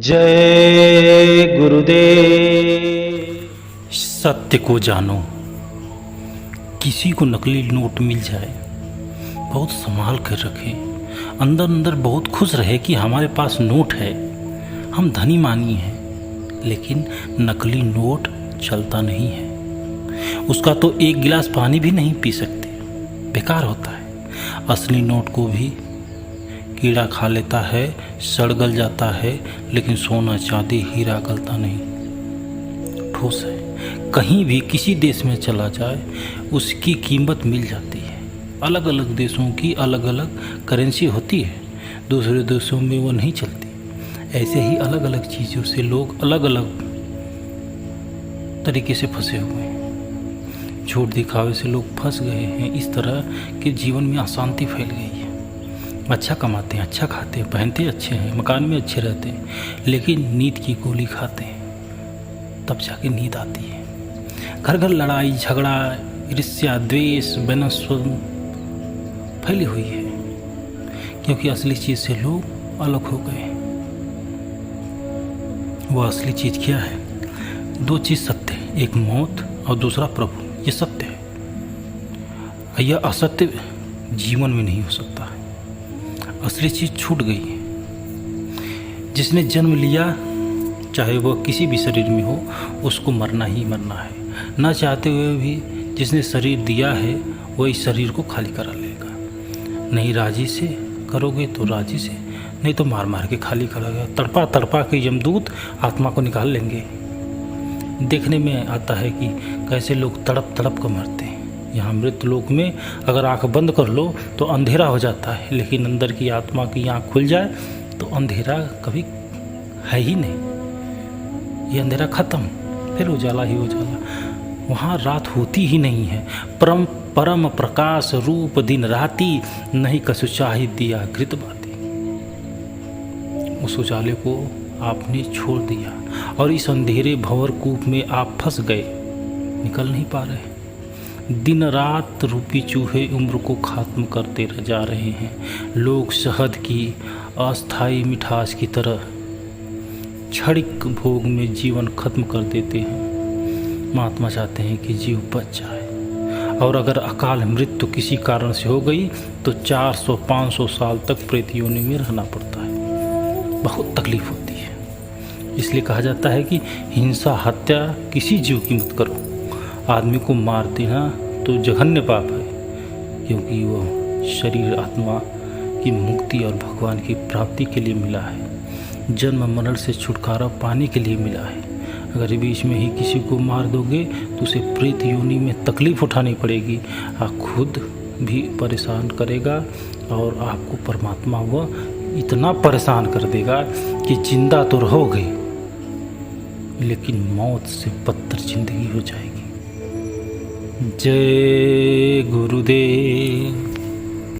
जय गुरुदेव। सत्य को जानो। किसी को नकली नोट मिल जाए बहुत संभाल कर रखें। अंदर अंदर बहुत खुश रहे कि हमारे पास नोट है, हम धनी मानी हैं। लेकिन नकली नोट चलता नहीं है, उसका तो एक गिलास पानी भी नहीं पी सकते, बेकार होता है। असली नोट को भी कीड़ा खा लेता है, सड़ गल जाता है, लेकिन सोना चांदी हीरा गलता नहीं, ठोस है। कहीं भी किसी देश में चला जाए उसकी कीमत मिल जाती है। अलग अलग देशों की अलग अलग करेंसी होती है, दूसरे देशों में वो नहीं चलती। ऐसे ही अलग अलग चीज़ों से लोग अलग अलग तरीके से फंसे हुए हैं। झूठ दिखावे से लोग फंस गए हैं। इस तरह के जीवन में अशांति फैल गई है। अच्छा कमाते हैं, अच्छा खाते हैं, पहनते अच्छे हैं, मकान में अच्छे रहते हैं, लेकिन नींद की गोली खाते हैं तब जाके नींद आती है। घर घर लड़ाई झगड़ा, ईर्ष्या, द्वेष, वैमनस्य फैली हुई है, क्योंकि असली चीज़ से लोग अलग हो गए। वो असली चीज़ क्या है? दो चीज़ सत्य है, एक मौत और दूसरा प्रभु। ये सत्य है। यह असत्य जीवन में नहीं हो सकता है। असली चीज़ छूट गई है। जिसने जन्म लिया, चाहे वह किसी भी शरीर में हो, उसको मरना ही मरना है। ना चाहते हुए भी जिसने शरीर दिया है वह इस शरीर को खाली करा लेगा। नहीं राजी से करोगे तो राजी से, नहीं तो मार मार के खाली करोगे। तड़पा तड़पा के यमदूत आत्मा को निकाल लेंगे। देखने में आता है कि कैसे लोग तड़प तड़प कर मरते हैं। यहाँ मृत लोक में अगर आंख बंद कर लो तो अंधेरा हो जाता है, लेकिन अंदर की आत्मा की आंख खुल जाए तो अंधेरा कभी है ही नहीं। ये अंधेरा खत्म, फिर उजाला ही उजाला। वहाँ रात होती ही नहीं है। परम परम प्रकाश रूप दिन राती, नहीं कसु चाहि दिया घृत बाती। उस उजाले को आपने छोड़ दिया और इस अंधेरे भंवर कूप में आप फंस गए, निकल नहीं पा रहे। दिन रात रूपी चूहे उम्र को ख़त्म करते जा रहे हैं। लोग शहद की अस्थाई मिठास की तरह क्षणिक भोग में जीवन खत्म कर देते हैं। महात्मा चाहते हैं कि जीव बच जाए, और अगर अकाल मृत्यु किसी कारण से हो गई तो 400-500 साल तक प्रेत योनि में रहना पड़ता है। बहुत तकलीफ होती है। इसलिए कहा जाता है कि हिंसा हत्या किसी जीव की मत करो। आदमी को मार देना तो जघन्य पाप है, क्योंकि वह शरीर आत्मा की मुक्ति और भगवान की प्राप्ति के लिए मिला है। जन्म मरण से छुटकारा पाने के लिए मिला है। अगर बीच में ही किसी को मार दोगे तो उसे प्रेत योनि में तकलीफ उठानी पड़ेगी। आप खुद भी परेशान करेगा और आपको परमात्मा वह इतना परेशान कर देगा कि जिंदा तो रहोगे, लेकिन मौत से बदतर जिंदगी हो जाएगी। जय गुरुदेव।